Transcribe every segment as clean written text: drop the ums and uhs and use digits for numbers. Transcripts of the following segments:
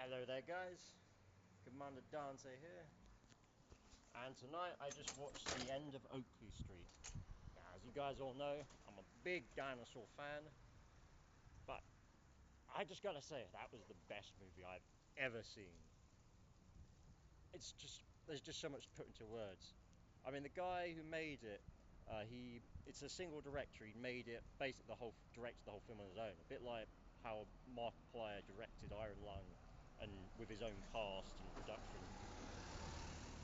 Hello there guys, Commander Dante here, and tonight I just watched the End of Oakley Street. Now as you guys all know, I'm a big dinosaur fan, but I just gotta say that was the best movie I've ever seen. There's just so much to put into words. I mean, the guy who made it, it's a single director. He made it, basically directed the whole film on his own, a bit like how Markiplier directed Iron Lung, and with his own cast and production.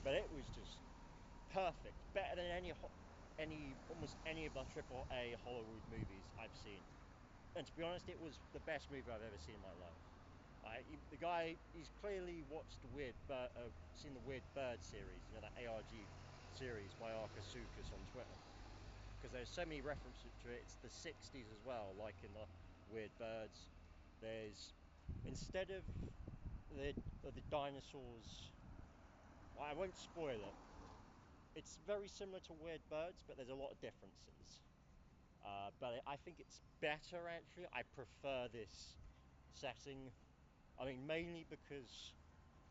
But it was just perfect, better than almost any of the AAA Hollywood movies I've seen. And to be honest, it was the best movie I've ever seen in my life. The guy, he's clearly watched seen the Weird Bird series, that ARG series by Arkasukas on Twitter, because there's so many references to it. It's the 60s as well, like in the Weird Birds. There's, instead of the dinosaurs, well, I won't spoil it. It's very similar to Weird Birds, but there's a lot of differences. But I think it's better, actually. I prefer this setting. I mean, mainly because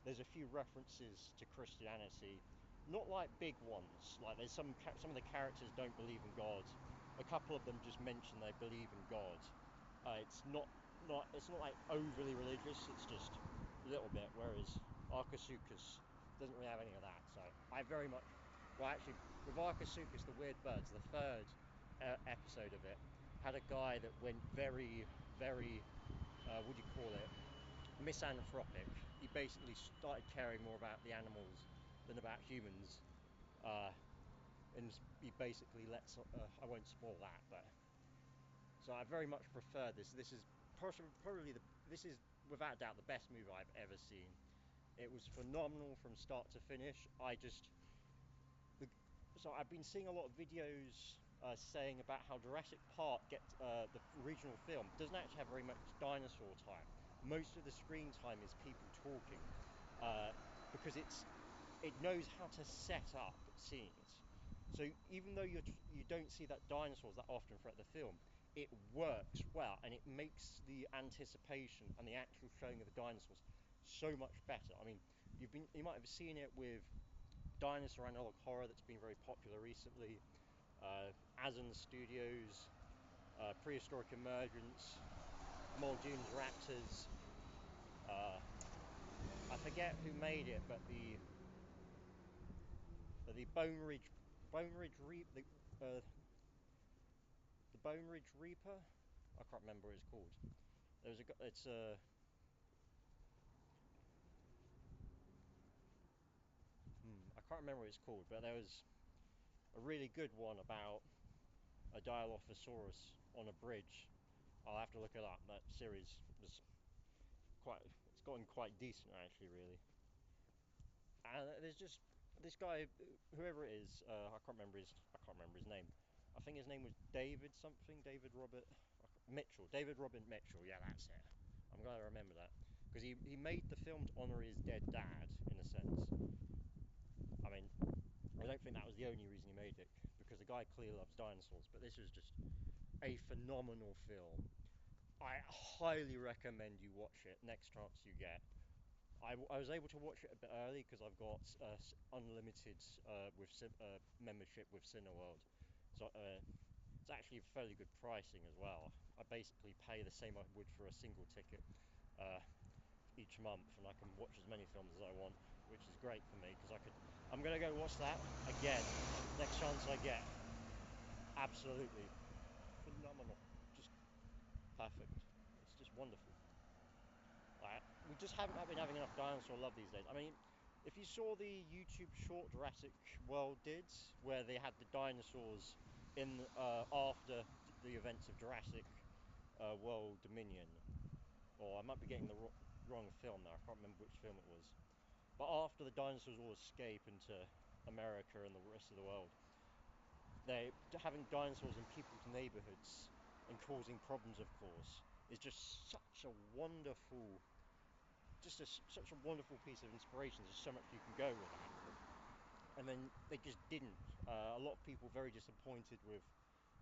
there's a few references to Christianity, not like big ones. Like there's some of the characters don't believe in God. A couple of them just mention they believe in God. It's not like overly religious. It's just a little bit. Whereas Arkasukas doesn't really have any of that. So I very much, well, actually, with Arkasukas, the Weird Birds, the third episode of it had a guy that went very, very, what do you call it? Misanthropic. He basically started caring more about the animals than about humans, and he basically lets. I won't spoil that, but so I very much prefer this. This is this is without doubt the best movie I've ever seen. It was phenomenal from start to finish. So I've been seeing a lot of videos saying about how Jurassic Park the original film doesn't actually have very much dinosaur time. Most of the screen time is people talking, because it knows how to set up scenes. So even though you don't see that dinosaurs that often throughout the film, it works well, and it makes the anticipation and the actual showing of the dinosaurs so much better. I mean, you might have seen it with dinosaur analog horror that's been very popular recently. Azan Studios, Prehistoric Emergence, Muldoon's Raptors. I forget who made it, but the Bone Ridge Reaper. I can't remember what it's called. I can't remember what it's called, but there was a really good one about a Dilophosaurus on a bridge. I'll have to look it up. That series was it's gotten quite decent, actually, really. And there's just this guy, whoever it is, I can't remember his name. I think his name was David something, David Robert Mitchell. Yeah, that's it. I'm glad I remember that, because he made the film to honor his dead dad, in a sense. I mean, I don't think that was the only reason he made it, because the guy clearly loves dinosaurs, but this was just a phenomenal film. I highly recommend you watch it next chance you get. I was able to watch it a bit early because I've got unlimited membership with Cineworld, so it's actually fairly good pricing as well. I basically pay the same I would for a single ticket each month, and I can watch as many films as I want, which is great for me, because I'm gonna go watch that again next chance I get. Absolutely phenomenal, just perfect. It's just wonderful. We just haven't been having enough dinosaur love these days. I mean, if you saw the YouTube short Jurassic World did, where they had the dinosaurs in after the events of Jurassic World Dominion, or I might be getting the wrong film now. I can't remember which film it was. But after the dinosaurs all escape into America and the rest of the world, they're having dinosaurs in people's neighborhoods and causing problems, of course, is just such a wonderful piece of inspiration. There's so much you can go with that. And then they just didn't. A lot of people very disappointed with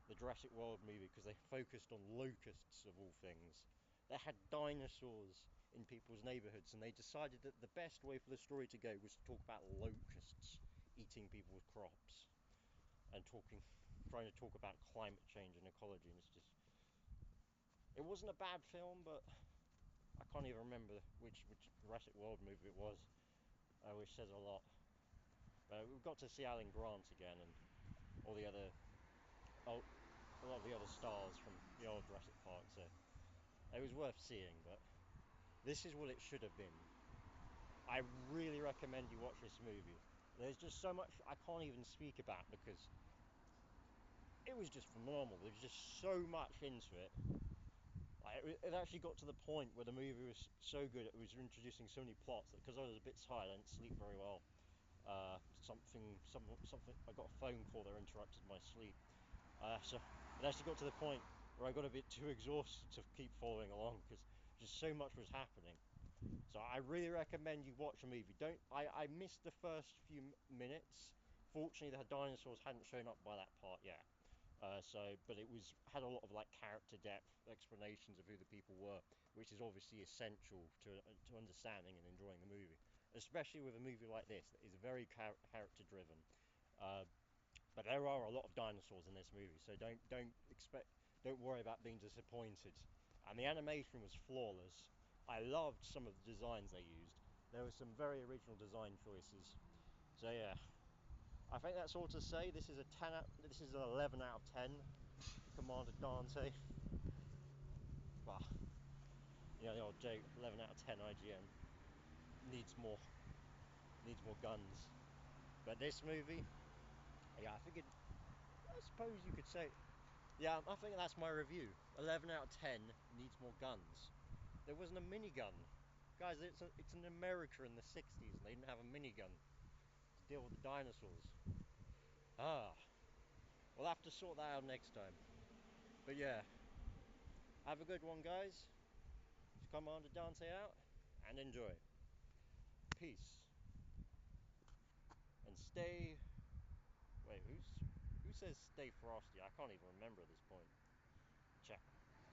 the Jurassic World movie because they focused on locusts of all things. They had dinosaurs in people's neighborhoods, and they decided that the best way for the story to go was to talk about locusts eating people's crops and trying to talk about climate change and ecology. And it wasn't a bad film, but I can't even remember which Jurassic World movie it was, which says a lot. But we got to see Alan Grant again and all the other, oh, a lot of the other stars from the old Jurassic Park, so it was worth seeing. But this is what it should have been. I really recommend you watch this movie. There's just so much I can't even speak about because it was just phenomenal. There's just so much into it. Like, it actually got to the point where the movie was so good, it was introducing so many plots that because I was a bit tired, I didn't sleep very well. Something. I got a phone call that interrupted my sleep. So it actually got to the point where I got a bit too exhausted to keep following along because just so much was happening. So I really recommend you watch the movie. Don't. I missed the first few minutes. Fortunately, the dinosaurs hadn't shown up by that part yet. But it had a lot of like character depth, explanations of who the people were, which is obviously essential to understanding and enjoying the movie, especially with a movie like this that is very character driven. Uh, but there are a lot of dinosaurs in this movie, so don't worry about being disappointed. And the animation was flawless. I loved some of the designs they used. There were some very original design choices. So yeah, I think that's all to say. This is an 11 out of 10. Commander Dante. Well, the old joke, 11 out of 10 IGN. Needs more guns. But this movie, yeah, I suppose you could say, yeah, I think that's my review. 11 out of 10 needs more guns. There wasn't a minigun. Guys, it's in America in the 60s and they didn't have a minigun to deal with the dinosaurs. Ah, we'll have to sort that out next time. But yeah, have a good one, guys. Commander Dante out and enjoy. Peace. And stay. Wait, who says stay frosty? I can't even remember at this point. Check.